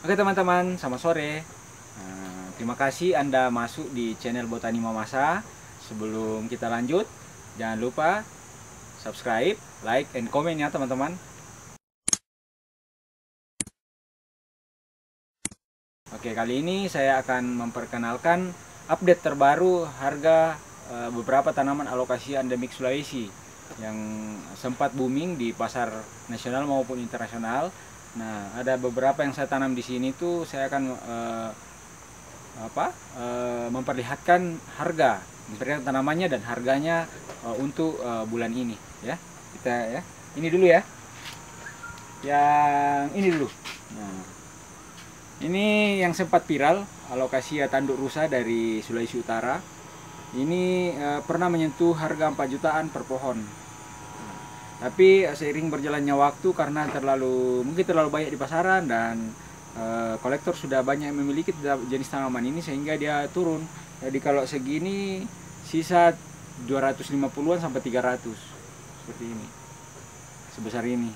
Oke teman-teman, selamat sore. Terima kasih Anda masuk di channel Botani Mamasa. Sebelum kita lanjut, jangan lupa subscribe, like, and comment ya teman-teman. Oke, kali ini saya akan memperkenalkan update terbaru harga beberapa tanaman alokasi endemik Sulawesi yang sempat booming di pasar nasional maupun internasional. Nah, ada beberapa yang saya tanam di sini tuh saya akan memperlihatkan memperlihatkan tanamannya dan harganya untuk bulan ini ya. Kita ya. Ini dulu ya. Yang ini dulu. Nah, ini yang sempat viral, alokasia tanduk rusa dari Sulawesi Utara. Ini pernah menyentuh harga 4 jutaan per pohon. Tapi seiring berjalannya waktu karena mungkin terlalu banyak di pasaran dan kolektor sudah banyak yang memiliki jenis tanaman ini sehingga dia turun. Jadi kalau segini sisa 250-an sampai 300 seperti ini. Sebesar ini.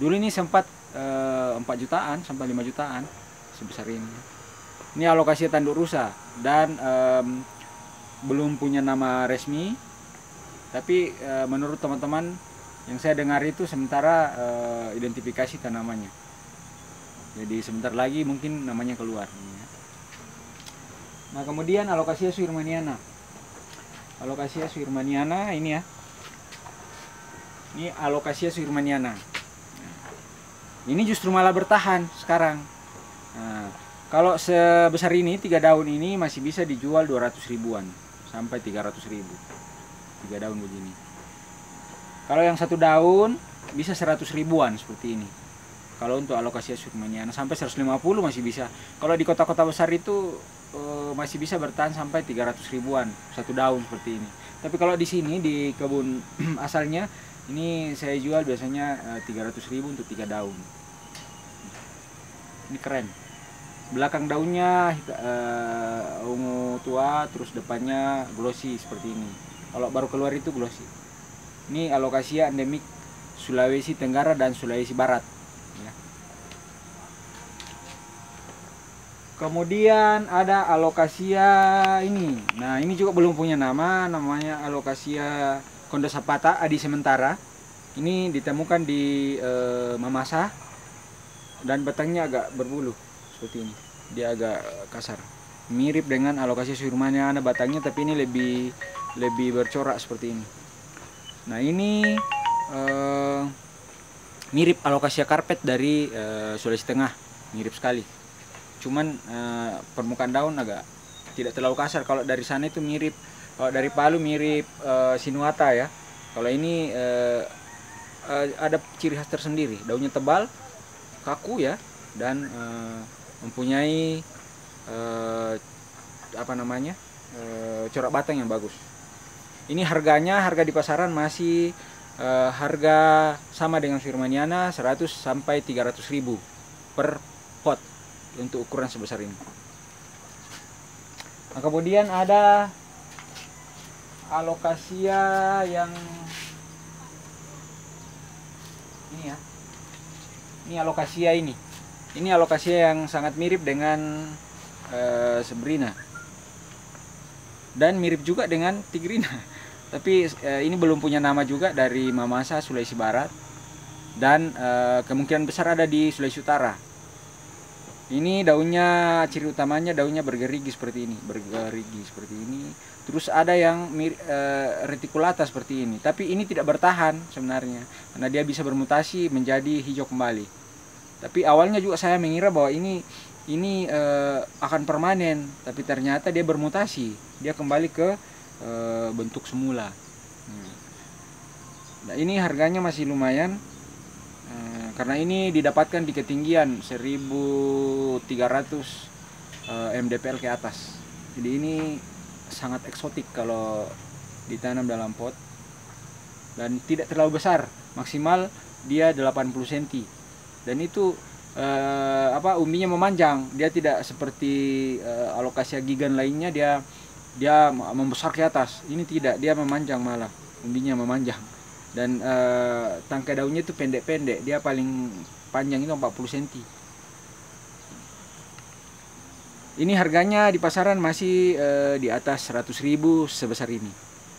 Dulu ini sempat 4 jutaan sampai 5 jutaan sebesar ini. Ini alokasi tanduk rusa dan belum punya nama resmi. Tapi menurut teman-teman yang saya dengar itu sementara identifikasi tanamannya. Jadi sebentar lagi mungkin namanya keluar. Nah kemudian alokasia suirmaniana. Alokasia suirmaniana ini ya. Ini alokasia suirmaniana. Ini justru malah bertahan sekarang. Nah, kalau sebesar ini 3 daun ini masih bisa dijual 200 ribuan sampai 300 ribu. 3 daun begini. Kalau yang 1 daun bisa 100 ribuan seperti ini. Kalau untuk alokasi suirmaniana sampai 150 masih bisa. Kalau di kota-kota besar itu masih bisa bertahan sampai 300 ribuan 1 daun seperti ini. Tapi kalau di sini di kebun asalnya ini saya jual biasanya 300 ribu untuk 3 daun. Ini keren. Belakang daunnya ungu tua, terus depannya glossy seperti ini. Kalau baru keluar itu glossy. Ini alokasia endemik Sulawesi Tenggara dan Sulawesi Barat. Ya. Kemudian ada alokasia ini. Nah ini juga belum punya nama, namanya alokasia Kondosapata adi sementara. Ini ditemukan di Mamasa dan batangnya agak berbulu seperti ini. Dia agak kasar. Mirip dengan alokasia suirmaniana batangnya, tapi ini lebih bercorak seperti ini. Nah ini mirip alokasia karpet dari Sulawesi Tengah, mirip sekali. Cuman permukaan daun agak tidak terlalu kasar. Kalau dari sana itu mirip, kalau dari Palu mirip sinuata ya. Kalau ini ada ciri khas tersendiri, daunnya tebal, kaku ya, dan mempunyai corak batang yang bagus. Ini harga di pasaran masih harga sama dengan suirmaniana 100 sampai 300 ribu per pot untuk ukuran sebesar ini. Nah, kemudian ada alokasia yang ini ya. Ini alokasia ini. Ini alokasia yang sangat mirip dengan Sabrina. Dan mirip juga dengan Tigrina. Tapi ini belum punya nama juga, dari Mamasa Sulawesi Barat. Dan kemungkinan besar ada di Sulawesi Utara. Ini daunnya, ciri utamanya daunnya bergerigi seperti ini, Terus ada yang reticulata seperti ini, tapi ini tidak bertahan sebenarnya, karena dia bisa bermutasi menjadi hijau kembali. Tapi awalnya juga saya mengira bahwa ini akan permanen, tapi ternyata dia bermutasi, dia kembali ke bentuk semula. Nah ini harganya masih lumayan. Karena ini didapatkan di ketinggian 1300 mdpl ke atas. Jadi ini sangat eksotik kalau ditanam dalam pot. Dan tidak terlalu besar, maksimal dia 80 cm. Dan itu umbinya memanjang. Dia tidak seperti alokasia gigan lainnya, dia membesar ke atas. Ini tidak, dia memanjang malah, umbinya memanjang. Dan tangkai daunnya itu pendek-pendek, dia paling panjang itu 40 cm. Ini harganya di pasaran masih di atas 100.000 sebesar ini.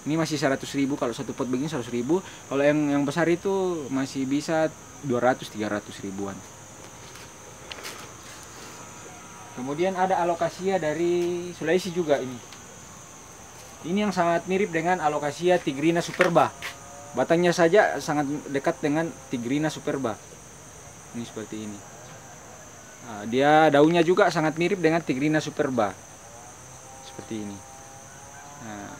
Ini masih 100.000, kalau satu pot begini 100.000. Kalau yang besar itu masih bisa 200-300 ribuan. Kemudian ada alokasia dari Sulawesi juga ini. Ini yang sangat mirip dengan alokasia Tigrina superba. Batangnya saja sangat dekat dengan Tigrina superba. Ini seperti ini. Nah, dia daunnya juga sangat mirip dengan Tigrina superba. Seperti ini. Nah,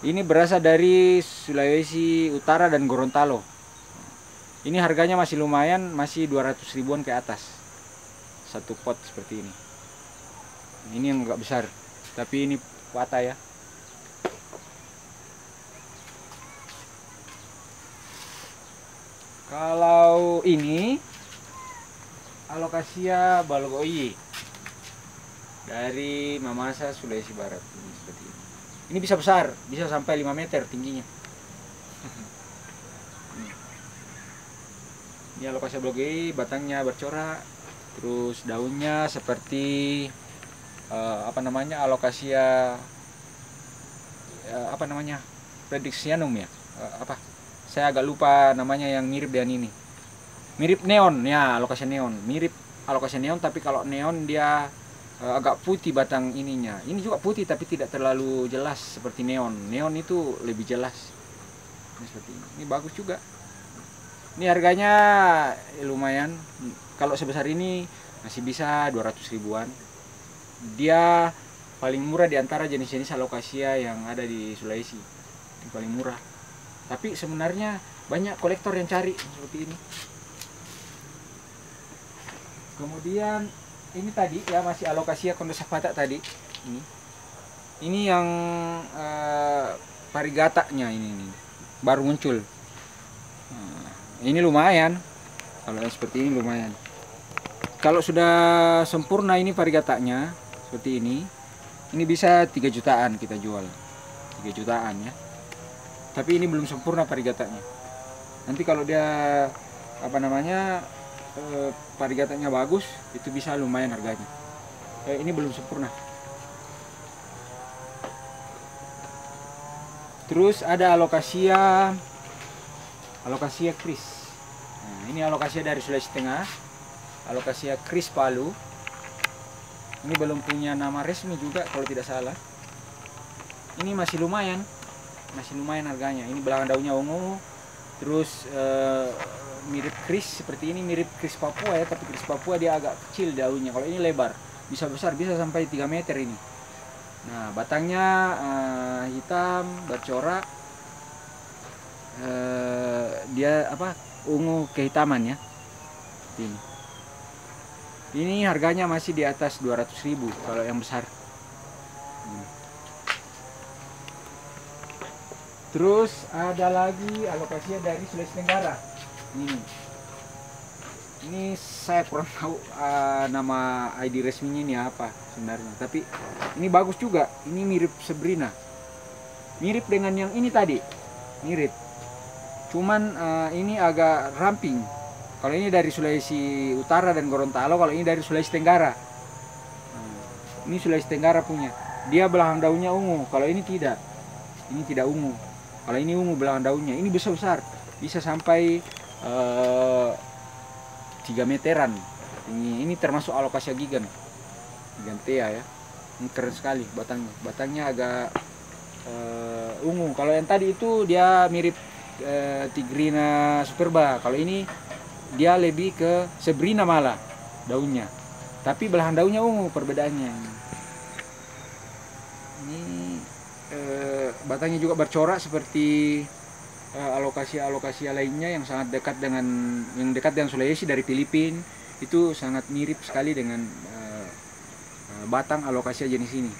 ini berasal dari Sulawesi Utara dan Gorontalo. Ini harganya masih lumayan, masih 200 ribuan ke atas. Satu pot seperti ini. Ini yang agak besar, tapi ini wata ya. Kalau ini Alokasia Balgoyi dari Mamasa, Sulawesi Barat. Ini seperti ini. Ini bisa besar, bisa sampai 5 meter tingginya. Ini Alokasia Balgoyi, batangnya bercorak, terus daunnya seperti Alokasia Predixianum ya. Saya agak lupa namanya yang mirip dengan ini. Mirip neon ya, Alokasia neon. Mirip Alokasia neon, tapi kalau neon dia agak putih batang ininya. Ini juga putih tapi tidak terlalu jelas seperti neon. Neon itu lebih jelas. Ini seperti ini. Ini bagus juga. Ini harganya lumayan. Kalau sebesar ini masih bisa 200 ribuan. Dia paling murah di antara jenis-jenis Alokasia yang ada di Sulawesi. Yang paling murah. Tapi sebenarnya banyak kolektor yang cari seperti ini. Kemudian ini tadi ya masih Alokasia condensata tadi. Ini yang varigatanya ini baru muncul. Ini lumayan. Kalau yang seperti ini lumayan. Kalau sudah sempurna ini varigatanya seperti ini bisa 3 jutaan kita jual. 3 jutaan ya. Tapi ini belum sempurna varigatanya. Nanti kalau dia varigatanya bagus, itu bisa lumayan harganya. Ini belum sempurna. Terus ada Alokasia Kris. Nah, ini Alokasia dari Sulawesi Tengah. Alokasia Kris Palu. Ini belum punya nama resmi juga kalau tidak salah. Ini masih lumayan harganya. Ini belakang daunnya ungu, terus mirip kris seperti ini, mirip kris Papua ya, tapi kris Papua dia agak kecil daunnya. Kalau ini lebar, bisa besar, bisa sampai 3 meter ini. Nah, batangnya hitam bercorak, dia ungu kehitaman ya. Ini harganya masih di atas 200 ribu kalau yang besar. Terus ada lagi Alokasia dari Sulawesi Tenggara. Ini saya kurang tahu nama ID resminya ini apa sebenarnya. Tapi ini bagus juga. Ini mirip Sabrina. Mirip dengan yang ini tadi. Mirip. Cuman ini agak ramping. Kalau ini dari Sulawesi Utara dan Gorontalo, kalau ini dari Sulawesi Tenggara. Ini Sulawesi Tenggara punya. Dia belakang daunnya ungu. Kalau ini tidak. Ini tidak ungu. Kalau ini ungu belakang daunnya, ini besar-besar, bisa sampai 3 meteran. Ini termasuk Alokasia gigantea ya. Ini keren sekali batangnya. Batangnya agak ungu. Kalau yang tadi itu dia mirip Tigrina superba. Kalau ini dia lebih ke Sabrina malah daunnya. Tapi belahan daunnya ungu perbedaannya. Ini batangnya juga bercorak seperti Alokasia lainnya yang sangat dekat dengan Sulawesi dari Filipina. Itu sangat mirip sekali dengan batang Alokasia jenis ini.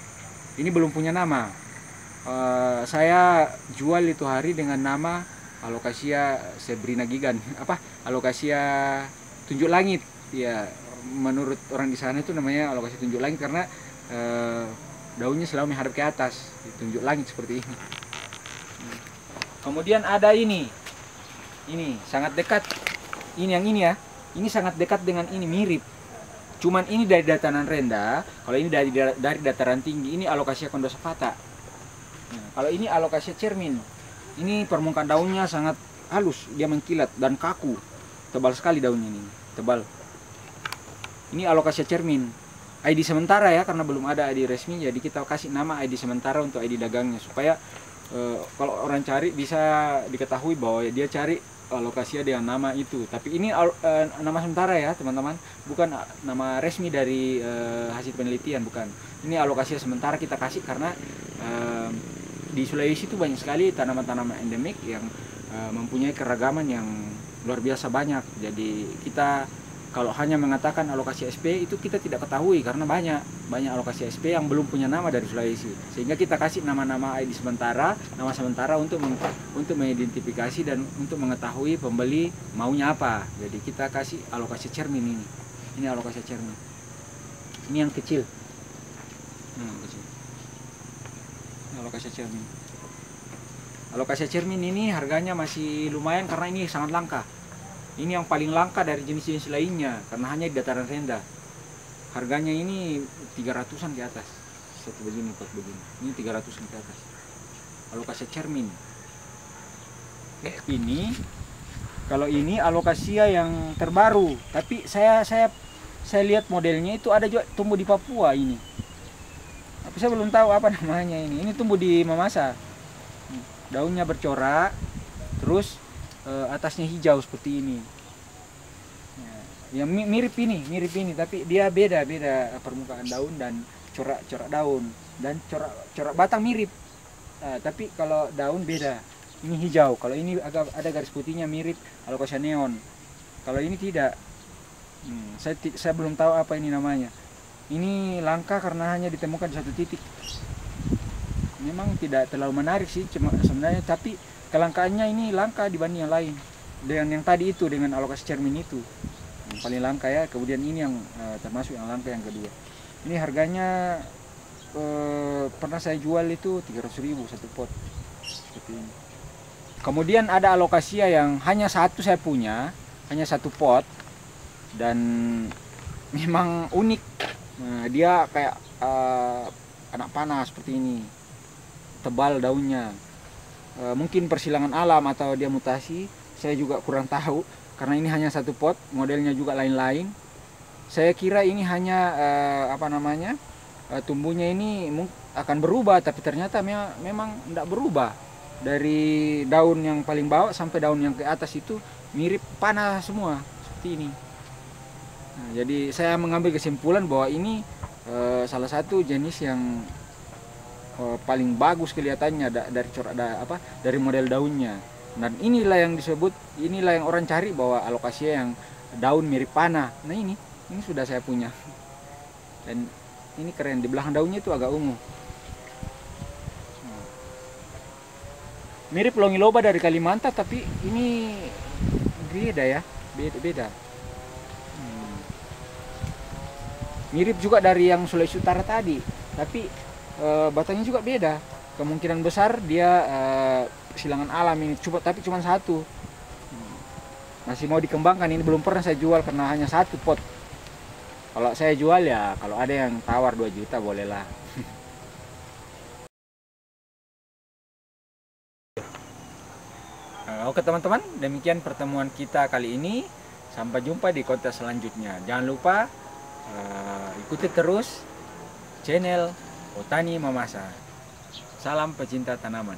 Ini belum punya nama. Saya jual itu hari dengan nama Alokasia Sabrina gigan. Alokasia tunjuk langit. Ya, menurut orang di sana itu namanya Alokasia tunjuk langit karena daunnya selalu menghadap ke atas, tunjuk langit seperti ini. Kemudian ada ini sangat dekat. Ini yang ini ya, ini sangat dekat dengan ini, mirip. Cuman ini dari dataran rendah, kalau ini dari dataran tinggi, ini alokasi Condosovata. Nah, kalau ini alokasi cermin, ini permukaan daunnya sangat halus, dia mengkilat dan kaku, tebal sekali daunnya ini, tebal. Ini alokasi cermin, ID sementara ya, karena belum ada ID resmi, jadi kita kasih nama ID sementara untuk ID dagangnya, supaya kalau orang cari bisa diketahui bahwa dia cari alokasi dengan nama itu. Tapi ini nama sementara ya teman-teman, bukan nama resmi dari hasil penelitian, bukan. Ini alokasi sementara kita kasih karena di Sulawesi itu banyak sekali tanaman-tanaman endemik yang mempunyai keragaman yang luar biasa banyak. Jadi kita kalau hanya mengatakan alokasi SP itu kita tidak ketahui karena banyak alokasi SP yang belum punya nama dari Sulawesi. Sehingga kita kasih nama-nama ID sementara, nama sementara untuk mengidentifikasi dan untuk mengetahui pembeli maunya apa. Jadi kita kasih alokasi cermin ini. Ini alokasi cermin. Ini yang kecil. Kecil. Ini alokasi cermin. Alokasi cermin ini harganya masih lumayan karena ini sangat langka. Ini yang paling langka dari jenis-jenis lainnya karena hanya di dataran rendah. Harganya ini 300-an ke atas. Satu begini, empat begini. Ini 300-an ke atas. Alokasi cermin. Ini kalau ini alokasia yang terbaru, tapi saya lihat modelnya itu ada juga tumbuh di Papua ini. Tapi saya belum tahu apa namanya ini. Ini tumbuh di Mamasa. Daunnya bercorak, terus atasnya hijau seperti ini. Ya, mirip ini, tapi dia beda permukaan daun dan corak daun dan corak batang mirip. Tapi kalau daun beda. Ini hijau. Kalau ini agak ada garis putihnya mirip alocasia neon. Kalau ini tidak. Saya belum tahu apa ini namanya. Ini langka karena hanya ditemukan di satu titik. Memang tidak terlalu menarik sih sebenarnya, tapi kelangkaannya ini langka dibanding yang lain. Dengan yang tadi itu, dengan alokasi cermin itu yang paling langka ya. Kemudian ini yang termasuk yang langka yang kedua. Ini harganya pernah saya jual itu 300.000 satu pot seperti ini. Kemudian ada alokasia yang hanya satu saya punya, hanya satu pot dan memang unik. Nah, dia kayak anak panah seperti ini, tebal daunnya. Mungkin persilangan alam atau dia mutasi, saya juga kurang tahu karena ini hanya satu pot, modelnya juga lain-lain. Saya kira ini hanya tumbuhnya ini akan berubah, tapi ternyata memang tidak berubah. Dari daun yang paling bawah sampai daun yang ke atas itu mirip panah semua seperti ini. Nah, jadi saya mengambil kesimpulan bahwa ini salah satu jenis yang paling bagus kelihatannya dari dari model daunnya. Dan inilah yang orang cari, bahwa alokasia yang daun mirip panah. Nah ini sudah saya punya. Dan ini keren, di belakang daunnya itu agak ungu. Mirip longiloba dari Kalimantan, tapi ini beda ya, beda. Mirip juga dari yang Sulawesi Utara tadi, tapi batangnya juga beda. Kemungkinan besar dia silangan alam ini, tapi cuma satu. Masih mau dikembangkan, ini belum pernah saya jual karena hanya satu pot. Kalau saya jual ya, kalau ada yang tawar 2 juta bolehlah. Oke teman-teman, demikian pertemuan kita kali ini. Sampai jumpa di konten selanjutnya. Jangan lupa ikuti terus channel Botani Mamasa. Salam pecinta tanaman.